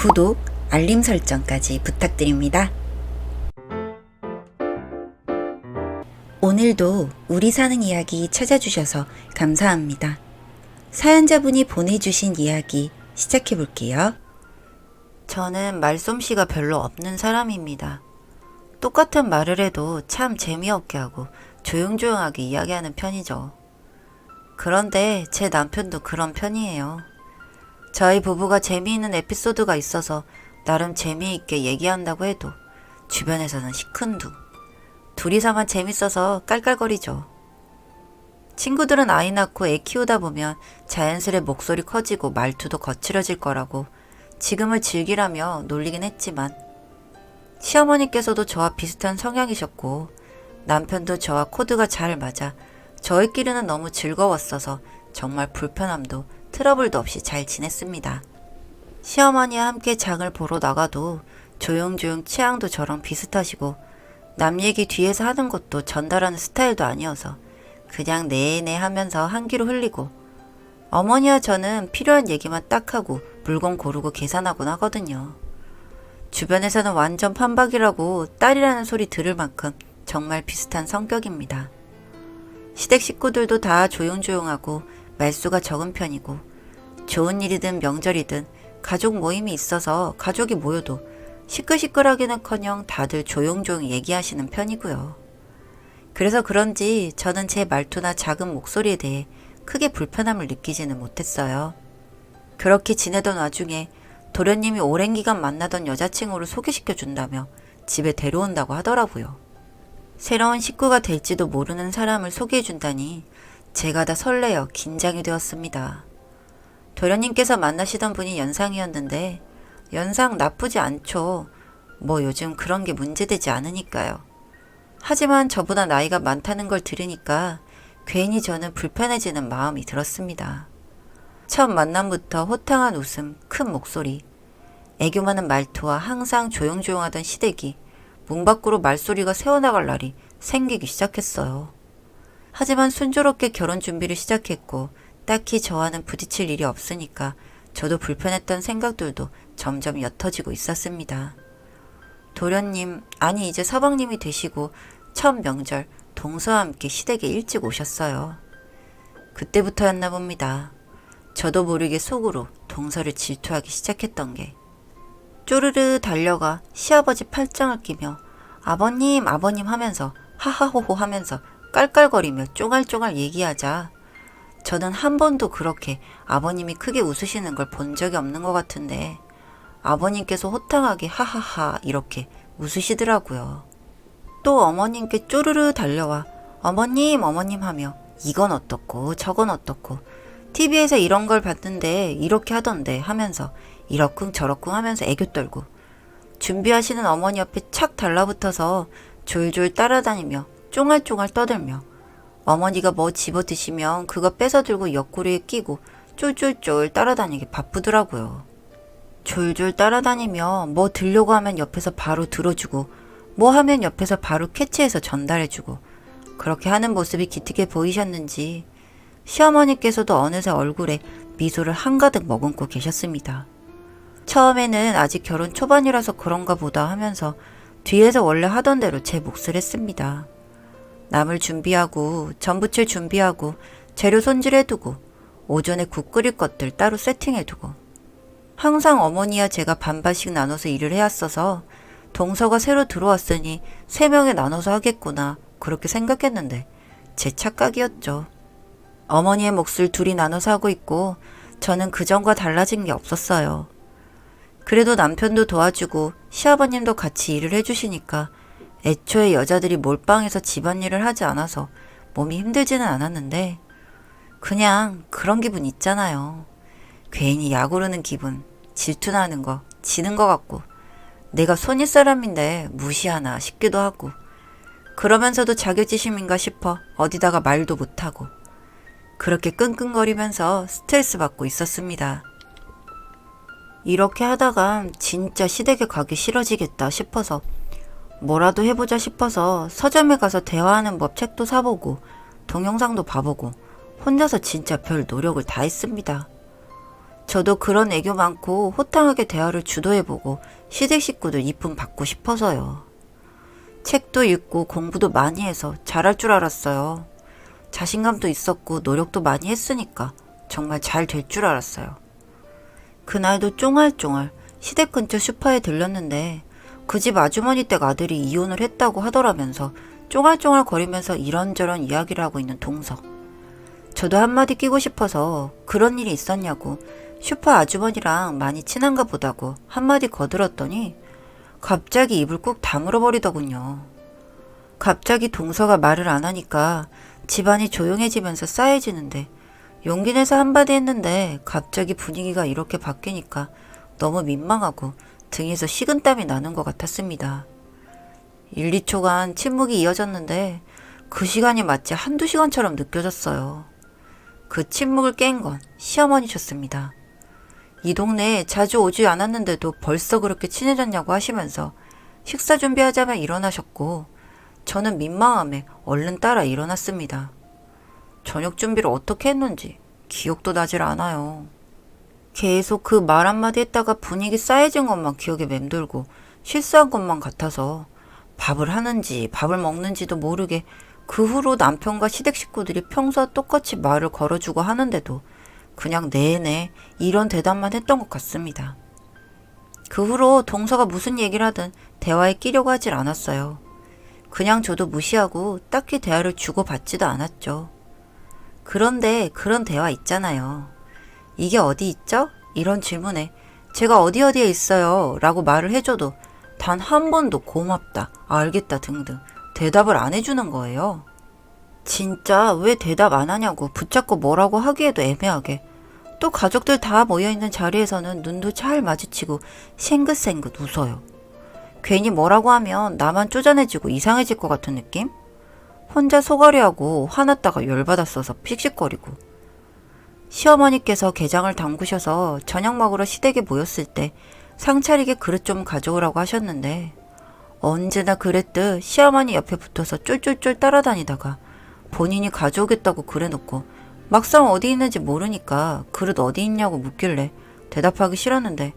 구독, 알림 설정까지 부탁드립니다. 오늘도 우리 사는 이야기 찾아주셔서 감사합니다. 사연자분이 보내주신 이야기 시작해 볼게요. 저는 말솜씨가 별로 없는 사람입니다. 똑같은 말을 해도 참 재미없게 하고 조용조용하게 이야기하는 편이죠. 그런데 제 남편도 그런 편이에요. 저희 부부가 재미있는 에피소드가 있어서 나름 재미있게 얘기한다고 해도 주변에서는 시큰둥. 둘이서만 재밌어서 깔깔거리죠. 친구들은 아이 낳고 애 키우다 보면 자연스레 목소리 커지고 말투도 거칠어질 거라고 지금을 즐기라며 놀리긴 했지만 시어머니께서도 저와 비슷한 성향이셨고 남편도 저와 코드가 잘 맞아 저희끼리는 너무 즐거웠어서 정말 불편함도 트러블도 없이 잘 지냈습니다. 시어머니와 함께 장을 보러 나가도 조용조용 취향도 저랑 비슷하시고 남 얘기 뒤에서 하는 것도 전달하는 스타일도 아니어서 그냥 네네 하면서 한 귀로 흘리고 어머니와 저는 필요한 얘기만 딱 하고 물건 고르고 계산하곤 하거든요. 주변에서는 완전 판박이라고 딸이라는 소리 들을 만큼 정말 비슷한 성격입니다. 시댁 식구들도 다 조용조용하고 말수가 적은 편이고 좋은 일이든 명절이든 가족 모임이 있어서 가족이 모여도 시끌시끌하기는커녕 다들 조용조용 얘기하시는 편이고요. 그래서 그런지 저는 제 말투나 작은 목소리에 대해 크게 불편함을 느끼지는 못했어요. 그렇게 지내던 와중에 도련님이 오랜 기간 만나던 여자친구를 소개시켜준다며 집에 데려온다고 하더라고요. 새로운 식구가 될지도 모르는 사람을 소개해준다니 제가 다 설레어 긴장이 되었습니다. 도련님께서 만나시던 분이 연상이었는데 연상 나쁘지 않죠. 뭐 요즘 그런 게 문제되지 않으니까요. 하지만 저보다 나이가 많다는 걸 들으니까 괜히 저는 불편해지는 마음이 들었습니다. 첫 만남부터 호탕한 웃음, 큰 목소리, 애교 많은 말투와 항상 조용조용하던 시댁이 문 밖으로 말소리가 새어나갈 날이 생기기 시작했어요. 하지만 순조롭게 결혼 준비를 시작했고 딱히 저와는 부딪힐 일이 없으니까 저도 불편했던 생각들도 점점 옅어지고 있었습니다. 도련님, 아니 이제 서방님이 되시고 첫 명절 동서와 함께 시댁에 일찍 오셨어요. 그때부터였나 봅니다. 저도 모르게 속으로 동서를 질투하기 시작했던 게 쪼르르 달려가 시아버지 팔짱을 끼며 아버님 아버님 하면서 하하호호 하면서 깔깔거리며 쫑알쫑알 얘기하자 저는 한 번도 그렇게 아버님이 크게 웃으시는 걸 본 적이 없는 것 같은데 아버님께서 호탕하게 하하하 이렇게 웃으시더라고요. 또 어머님께 쪼르르 달려와 어머님 어머님 하며 이건 어떻고 저건 어떻고 TV에서 이런 걸 봤는데 이렇게 하던데 하면서 이러쿵 저러쿵 하면서 애교 떨고 준비하시는 어머니 옆에 착 달라붙어서 졸졸 따라다니며 쫑알쫑알 떠들며 어머니가 뭐 집어드시면 그거 뺏어 들고 옆구리에 끼고 쫄쫄쫄 따라다니기 바쁘더라고요. 졸졸 따라다니며 뭐 들려고 하면 옆에서 바로 들어주고 뭐 하면 옆에서 바로 캐치해서 전달해주고 그렇게 하는 모습이 기특해 보이셨는지 시어머니께서도 어느새 얼굴에 미소를 한가득 머금고 계셨습니다. 처음에는 아직 결혼 초반이라서 그런가 보다 하면서 뒤에서 원래 하던 대로 제 몫을 했습니다. 남을 준비하고 전 부칠 준비하고 재료 손질해두고 오전에 국 끓일 것들 따로 세팅해두고 항상 어머니와 제가 반반씩 나눠서 일을 해왔어서 동서가 새로 들어왔으니 3명에 나눠서 하겠구나 그렇게 생각했는데 제 착각이었죠. 어머니의 몫을 둘이 나눠서 하고 있고 저는 그전과 달라진 게 없었어요. 그래도 남편도 도와주고 시아버님도 같이 일을 해주시니까 애초에 여자들이 몰빵해서 집안일을 하지 않아서 몸이 힘들지는 않았는데 그냥 그런 기분 있잖아요. 괜히 약오르는 기분, 질투나는 거, 지는 거 같고 내가 손윗사람인데 무시하나 싶기도 하고 그러면서도 자격지심인가 싶어 어디다가 말도 못하고 그렇게 끙끙거리면서 스트레스 받고 있었습니다. 이렇게 하다가 진짜 시댁에 가기 싫어지겠다 싶어서 뭐라도 해보자 싶어서 서점에 가서 대화하는 법 책도 사보고 동영상도 봐보고 혼자서 진짜 별 노력을 다 했습니다. 저도 그런 애교 많고 호탕하게 대화를 주도해보고 시댁 식구들 이쁨 받고 싶어서요. 책도 읽고 공부도 많이 해서 잘할 줄 알았어요. 자신감도 있었고 노력도 많이 했으니까 정말 잘 될 줄 알았어요. 그날도 쫑알쫑알 시댁 근처 슈퍼에 들렸는데 그 집 아주머니 댁 아들이 이혼을 했다고 하더라면서 쫑알쫑알 거리면서 이런저런 이야기를 하고 있는 동석. 저도 한마디 끼고 싶어서 그런 일이 있었냐고 슈퍼 아주머니랑 많이 친한가 보다고 한마디 거들었더니 갑자기 입을 꾹 다물어 버리더군요. 갑자기 동서가 말을 안 하니까 집안이 조용해지면서 싸해지는데 용기 내서 한마디 했는데 갑자기 분위기가 이렇게 바뀌니까 너무 민망하고 등에서 식은땀이 나는 것 같았습니다. 1, 2초간 침묵이 이어졌는데 그 시간이 마치 한두 시간처럼 느껴졌어요. 그 침묵을 깬 건 시어머니셨습니다. 이 동네에 자주 오지 않았는데도 벌써 그렇게 친해졌냐고 하시면서 식사 준비하자며 일어나셨고 저는 민망함에 얼른 따라 일어났습니다. 저녁 준비를 어떻게 했는지 기억도 나질 않아요. 계속 그 말 한마디 했다가 분위기 싸해진 것만 기억에 맴돌고 실수한 것만 같아서 밥을 하는지 밥을 먹는지도 모르게 그 후로 남편과 시댁 식구들이 평소와 똑같이 말을 걸어주고 하는데도 그냥 네네 이런 대답만 했던 것 같습니다. 그 후로 동서가 무슨 얘기를 하든 대화에 끼려고 하질 않았어요. 그냥 저도 무시하고 딱히 대화를 주고받지도 않았죠. 그런데 그런 대화 있잖아요. 이게 어디 있죠? 이런 질문에 제가 어디에 있어요 라고 말을 해줘도 단 한 번도 고맙다, 알겠다 등등 대답을 안 해주는 거예요. 진짜 왜 대답 안 하냐고 붙잡고 뭐라고 하기에도 애매하게 또 가족들 다 모여있는 자리에서는 눈도 잘 마주치고 생긋생긋 웃어요. 괜히 뭐라고 하면 나만 쪼잔해지고 이상해질 것 같은 느낌? 혼자 속앓이하고 화났다가 열받았어서 픽식거리고. 시어머니께서 게장을 담그셔서 저녁 먹으러 시댁에 모였을 때 상차리게 그릇 좀 가져오라고 하셨는데 언제나 그랬듯 시어머니 옆에 붙어서 쫄쫄쫄 따라다니다가 본인이 가져오겠다고 그래놓고 막상 어디 있는지 모르니까 그릇 어디 있냐고 묻길래 대답하기 싫었는데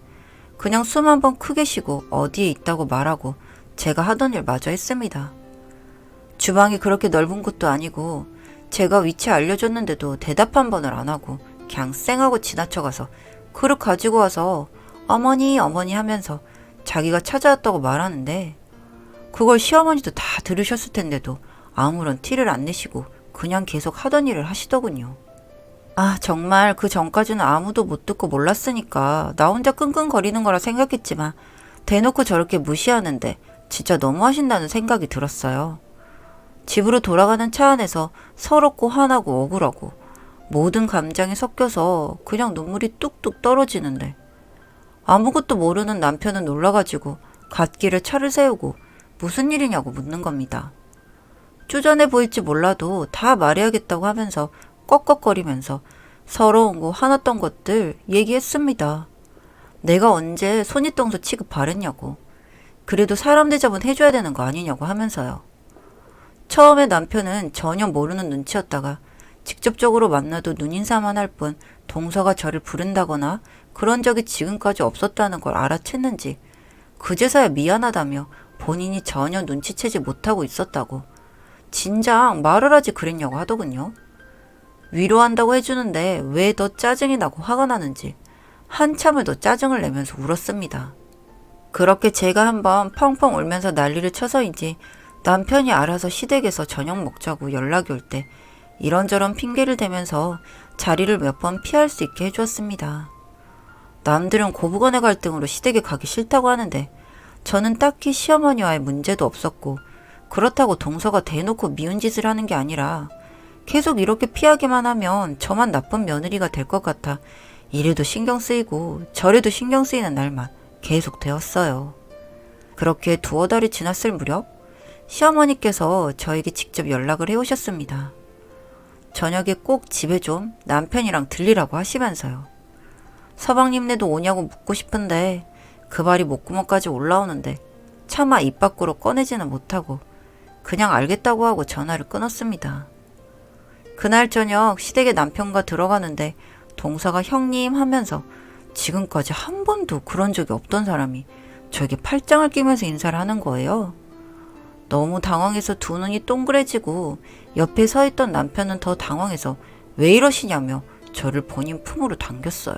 그냥 숨 한 번 크게 쉬고 어디에 있다고 말하고 제가 하던 일 마저 했습니다. 주방이 그렇게 넓은 곳도 아니고 제가 위치 알려줬는데도 대답 한 번을 안 하고 그냥 쌩하고 지나쳐가서 그릇 가지고 와서 어머니 어머니 하면서 자기가 찾아왔다고 말하는데 그걸 시어머니도 다 들으셨을 텐데도 아무런 티를 안 내시고 그냥 계속 하던 일을 하시더군요. 아 정말 그 전까지는 아무도 못 듣고 몰랐으니까 나 혼자 끙끙거리는 거라 생각했지만 대놓고 저렇게 무시하는데 진짜 너무하신다는 생각이 들었어요. 집으로 돌아가는 차 안에서 서럽고 화나고 억울하고 모든 감정이 섞여서 그냥 눈물이 뚝뚝 떨어지는데 아무것도 모르는 남편은 놀라가지고 갓길에 차를 세우고 무슨 일이냐고 묻는 겁니다. 쪼잔해 보일지 몰라도 다 말해야겠다고 하면서 꺽꺽거리면서 서러운 거 화났던 것들 얘기했습니다. 내가 언제 손윗동서 취급 바랬냐고. 그래도 사람 대접은 해줘야 되는 거 아니냐고 하면서요. 처음에 남편은 전혀 모르는 눈치였다가 직접적으로 만나도 눈인사만 할 뿐 동서가 저를 부른다거나 그런 적이 지금까지 없었다는 걸 알아챘는지 그제서야 미안하다며 본인이 전혀 눈치채지 못하고 있었다고 진작 말을 하지 그랬냐고 하더군요. 위로한다고 해주는데 왜 더 짜증이 나고 화가 나는지 한참을 더 짜증을 내면서 울었습니다. 그렇게 제가 한번 펑펑 울면서 난리를 쳐서인지 남편이 알아서 시댁에서 저녁 먹자고 연락이 올 때 이런저런 핑계를 대면서 자리를 몇 번 피할 수 있게 해주었습니다. 남들은 고부간의 갈등으로 시댁에 가기 싫다고 하는데 저는 딱히 시어머니와의 문제도 없었고 그렇다고 동서가 대놓고 미운 짓을 하는 게 아니라 계속 이렇게 피하기만 하면 저만 나쁜 며느리가 될 것 같아 이래도 신경 쓰이고 저래도 신경 쓰이는 날만 계속 되었어요. 그렇게 두어 달이 지났을 무렵 시어머니께서 저에게 직접 연락을 해오셨습니다. 저녁에 꼭 집에 좀 남편이랑 들리라고 하시면서요. 서방님네도 오냐고 묻고 싶은데 그 말이 목구멍까지 올라오는데 차마 입 밖으로 꺼내지는 못하고 그냥 알겠다고 하고 전화를 끊었습니다. 그날 저녁 시댁에 남편과 들어가는데 동서가 형님 하면서 지금까지 한 번도 그런 적이 없던 사람이 저에게 팔짱을 끼면서 인사를 하는 거예요. 너무 당황해서 두 눈이 동그래지고 옆에 서 있던 남편은 더 당황해서 왜 이러시냐며 저를 본인 품으로 당겼어요.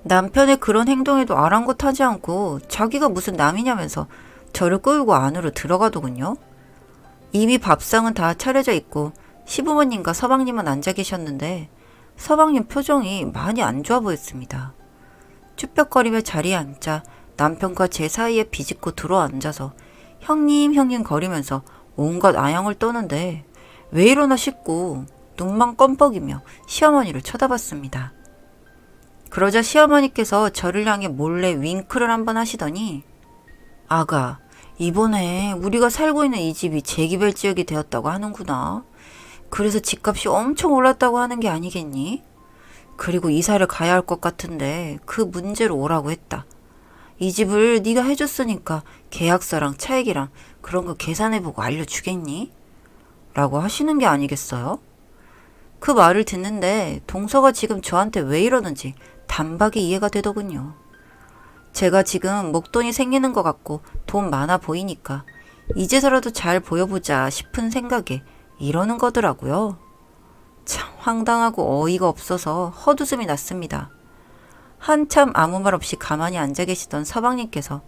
남편의 그런 행동에도 아랑곳하지 않고 자기가 무슨 남이냐면서 저를 끌고 안으로 들어가더군요. 이미 밥상은 다 차려져 있고 시부모님과 서방님은 앉아 계셨는데 서방님 표정이 많이 안 좋아 보였습니다. 쭈뼛거리며 자리에 앉자 남편과 제 사이에 비집고 들어앉아서 형님 거리면서 온갖 아양을 떠는데 왜 이러나 싶고 눈만 껌뻑이며 시어머니를 쳐다봤습니다. 그러자 시어머니께서 저를 향해 몰래 윙크를 한번 하시더니 아가, 이번에 우리가 살고 있는 이 집이 재개발 지역이 되었다고 하는구나. 그래서 집값이 엄청 올랐다고 하는 게 아니겠니? 그리고 이사를 가야 할 것 같은데 그 문제로 오라고 했다. 이 집을 네가 해줬으니까 계약서랑 차액이랑 그런 거 계산해보고 알려주겠니? 라고 하시는 게 아니겠어요? 그 말을 듣는데 동서가 지금 저한테 왜 이러는지 단박에 이해가 되더군요. 제가 지금 목돈이 생기는 것 같고 돈 많아 보이니까 이제서라도 잘 보여보자 싶은 생각에 이러는 거더라고요. 참 황당하고 어이가 없어서 헛웃음이 났습니다. 한참 아무 말 없이 가만히 앉아 계시던 서방님께서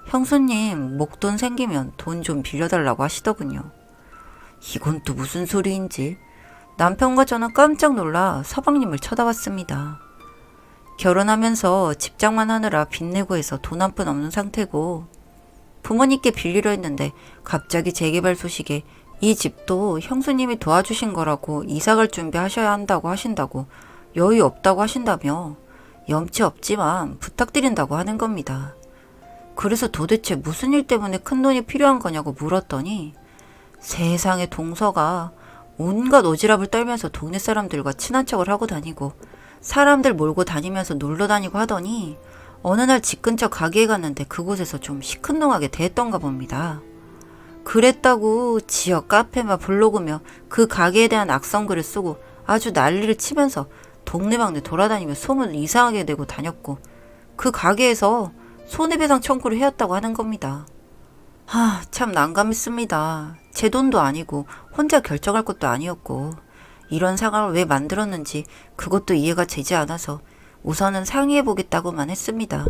형수님 목돈 생기면 돈 좀 빌려달라고 하시더군요. 이건 또 무슨 소리인지 남편과 저는 깜짝 놀라 서방님을 쳐다봤습니다. 결혼하면서 집장만 하느라 빚내고 해서 돈 한 푼 없는 상태고 부모님께 빌리려 했는데 갑자기 재개발 소식에 이 집도 형수님이 도와주신 거라고 이사갈 준비하셔야 한다고 하신다고 여유 없다고 하신다며 염치 없지만 부탁드린다고 하는 겁니다. 그래서 도대체 무슨 일 때문에 큰돈이 필요한 거냐고 물었더니 세상에 동서가 온갖 오지랖을 떨면서 동네 사람들과 친한 척을 하고 다니고 사람들 몰고 다니면서 놀러 다니고 하더니 어느 날 집 근처 가게에 갔는데 그곳에서 좀 시큰둥하게 대했던가 봅니다. 그랬다고 지역 카페며 블로그며 그 가게에 대한 악성글을 쓰고 아주 난리를 치면서 동네방네 돌아다니며 소문을 이상하게 내고 다녔고 그 가게에서 손해배상 청구를 해왔다고 하는 겁니다. 참 난감했습니다. 제 돈도 아니고 혼자 결정할 것도 아니었고 이런 상황을 왜 만들었는지 그것도 이해가 되지 않아서 우선은 상의해보겠다고만 했습니다.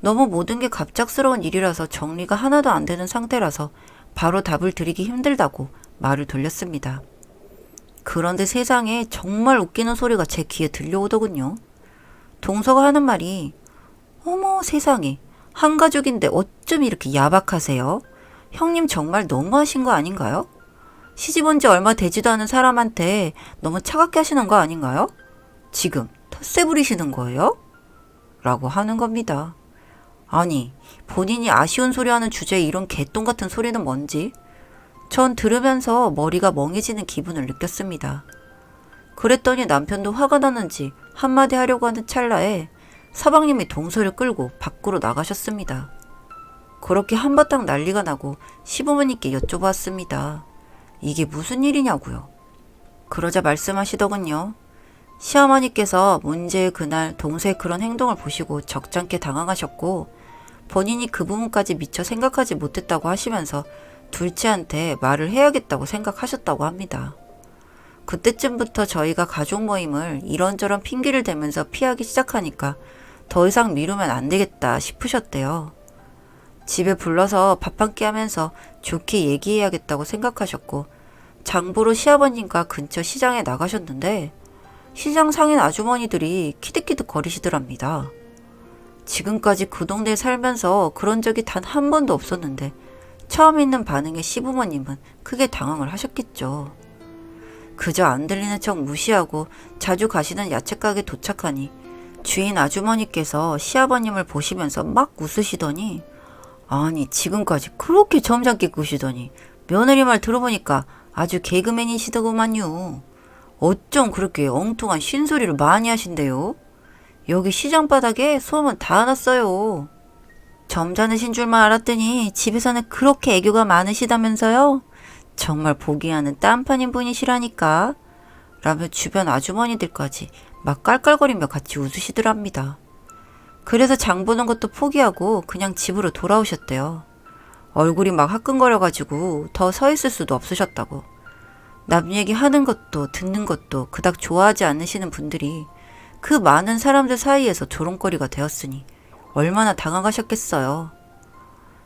너무 모든 게 갑작스러운 일이라서 정리가 하나도 안 되는 상태라서 바로 답을 드리기 힘들다고 말을 돌렸습니다. 그런데 세상에 정말 웃기는 소리가 제 귀에 들려오더군요. 동서가 하는 말이 어머 세상에 한 가족인데 어쩜 이렇게 야박하세요? 형님 정말 너무하신 거 아닌가요? 시집 온 지 얼마 되지도 않은 사람한테 너무 차갑게 하시는 거 아닌가요? 지금 텃세 부리시는 거예요? 라고 하는 겁니다. 아니, 본인이 아쉬운 소리 하는 주제에 이런 개똥 같은 소리는 뭔지 전 들으면서 머리가 멍해지는 기분을 느꼈습니다. 그랬더니 남편도 화가 났는지 한마디 하려고 하는 찰나에 서방님이 동서를 끌고 밖으로 나가셨습니다. 그렇게 한바탕 난리가 나고 시부모님께 여쭤봤습니다. 이게 무슨 일이냐고요. 그러자 말씀하시더군요. 시어머니께서 문제의 그날 동서의 그런 행동을 보시고 적잖게 당황하셨고 본인이 그 부분까지 미처 생각하지 못했다고 하시면서 둘째한테 말을 해야겠다고 생각하셨다고 합니다. 그때쯤부터 저희가 가족 모임을 이런저런 핑계를 대면서 피하기 시작하니까 더 이상 미루면 안 되겠다 싶으셨대요. 집에 불러서 밥 한 끼 하면서 좋게 얘기해야겠다고 생각하셨고 장보러 시아버님과 근처 시장에 나가셨는데 시장 상인 아주머니들이 키득키득 거리시더랍니다. 지금까지 그 동네에 살면서 그런 적이 단 한 번도 없었는데 처음 있는 반응에 시부모님은 크게 당황을 하셨겠죠. 그저 안 들리는 척 무시하고 자주 가시는 야채가게 도착하니 주인 아주머니께서 시아버님을 보시면서 막 웃으시더니 아니 지금까지 그렇게 점잖게 꾸시더니 며느리 말 들어보니까 아주 개그맨이시더구만요. 어쩜 그렇게 엉뚱한 쉰소리를 많이 하신대요. 여기 시장 바닥에 소문 다 났어요. 점잖으신 줄만 알았더니 집에서는 그렇게 애교가 많으시다면서요? 정말 보기 하는 딴판인 분이시라니까. 라며 주변 아주머니들까지 막 깔깔거리며 같이 웃으시더랍니다. 그래서 장 보는 것도 포기하고 그냥 집으로 돌아오셨대요. 얼굴이 막 화끈거려가지고 더 서 있을 수도 없으셨다고. 남 얘기하는 것도 듣는 것도 그닥 좋아하지 않으시는 분들이 그 많은 사람들 사이에서 조롱거리가 되었으니 얼마나 당황하셨겠어요.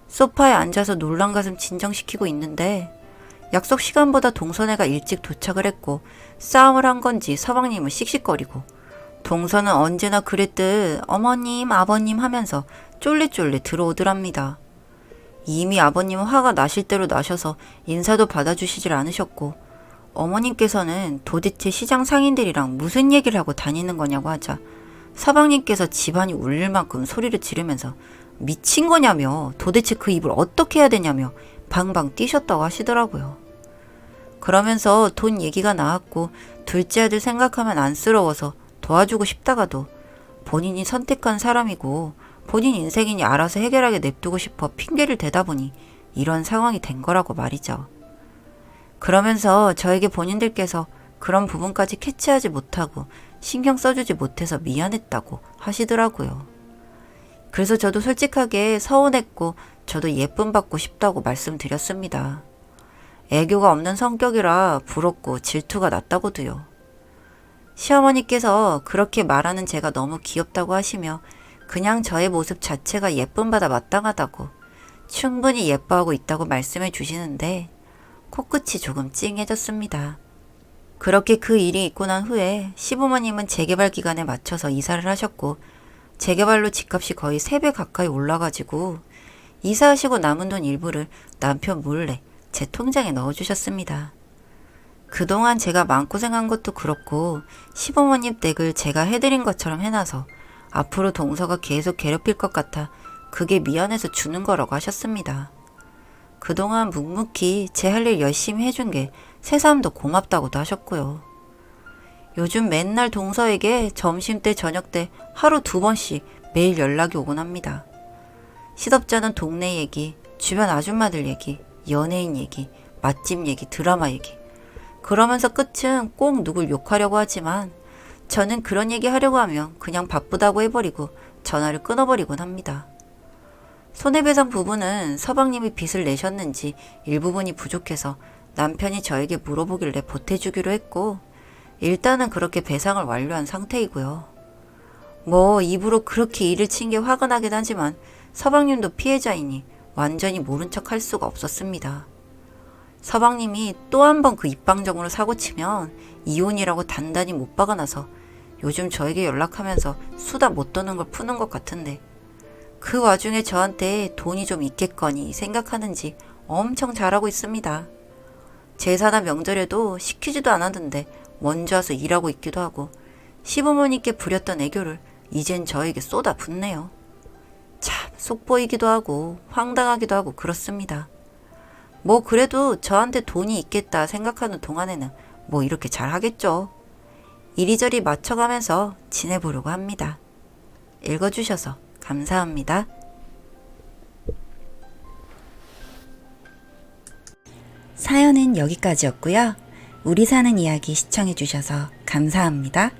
소파에 앉아서 놀란 가슴 진정시키고 있는데 약속 시간보다 동선애가 일찍 도착을 했고 싸움을 한 건지 서방님은 씩씩거리고 동선은 언제나 그랬듯 어머님 아버님 하면서 쫄래쫄래 들어오더랍니다. 이미 아버님은 화가 나실 대로 나셔서 인사도 받아주시질 않으셨고 어머님께서는 도대체 시장 상인들이랑 무슨 얘기를 하고 다니는 거냐고 하자 서방님께서 집안이 울릴 만큼 소리를 지르면서 미친 거냐며 도대체 그 입을 어떻게 해야 되냐며 방방 뛰셨다고 하시더라고요. 그러면서 돈 얘기가 나왔고 둘째 아들 생각하면 안쓰러워서 도와주고 싶다가도 본인이 선택한 사람이고 본인 인생이니 알아서 해결하게 냅두고 싶어 핑계를 대다 보니 이런 상황이 된 거라고 말이죠. 그러면서 저에게 본인들께서 그런 부분까지 캐치하지 못하고 신경 써주지 못해서 미안했다고 하시더라고요. 그래서 저도 솔직하게 서운했고 저도 예쁨 받고 싶다고 말씀드렸습니다. 애교가 없는 성격이라 부럽고 질투가 났다고도요. 시어머니께서 그렇게 말하는 제가 너무 귀엽다고 하시며 그냥 저의 모습 자체가 예쁨 받아 마땅하다고 충분히 예뻐하고 있다고 말씀해 주시는데 코끝이 조금 찡해졌습니다. 그렇게 그 일이 있고 난 후에 시부모님은 재개발 기간에 맞춰서 이사를 하셨고 재개발로 집값이 거의 3배 가까이 올라가지고 이사하시고 남은 돈 일부를 남편 몰래 제 통장에 넣어주셨습니다. 그동안 제가 마음고생한 것도 그렇고 시부모님 댁을 제가 해드린 것처럼 해놔서 앞으로 동서가 계속 괴롭힐 것 같아 그게 미안해서 주는 거라고 하셨습니다. 그동안 묵묵히 제 할 일 열심히 해준 게 새삼 더 고맙다고도 하셨고요. 요즘 맨날 동서에게 점심때 저녁때 하루 2번씩 매일 연락이 오곤 합니다. 시덥잖은 동네 얘기, 주변 아줌마들 얘기, 연예인 얘기, 맛집 얘기, 드라마 얘기. 그러면서 끝은 꼭 누굴 욕하려고 하지만 저는 그런 얘기 하려고 하면 그냥 바쁘다고 해버리고 전화를 끊어버리곤 합니다. 손해배상 부분은 서방님이 빚을 내셨는지 일부분이 부족해서 남편이 저에게 물어보길래 보태주기로 했고 일단은 그렇게 배상을 완료한 상태이고요. 뭐 입으로 그렇게 일을 친 게 화가 나긴 하지만 서방님도 피해자이니 완전히 모른 척 할 수가 없었습니다. 서방님이 또 한 번 그 입방정으로 사고치면 이혼이라고 단단히 못 박아놔서 요즘 저에게 연락하면서 수다 못 떠는 걸 푸는 것 같은데 그 와중에 저한테 돈이 좀 있겠거니 생각하는지 엄청 잘하고 있습니다. 제사나 명절에도 시키지도 않았는데 먼저 와서 일하고 있기도 하고 시부모님께 부렸던 애교를 이젠 저에게 쏟아 붓네요. 참 속보이기도 하고 황당하기도 하고 그렇습니다. 뭐 그래도 저한테 돈이 있겠다 생각하는 동안에는 뭐 이렇게 잘하겠죠. 이리저리 맞춰가면서 지내보려고 합니다. 읽어주셔서 감사합니다. 사연은 여기까지였고요. 우리 사는 이야기 시청해주셔서 감사합니다.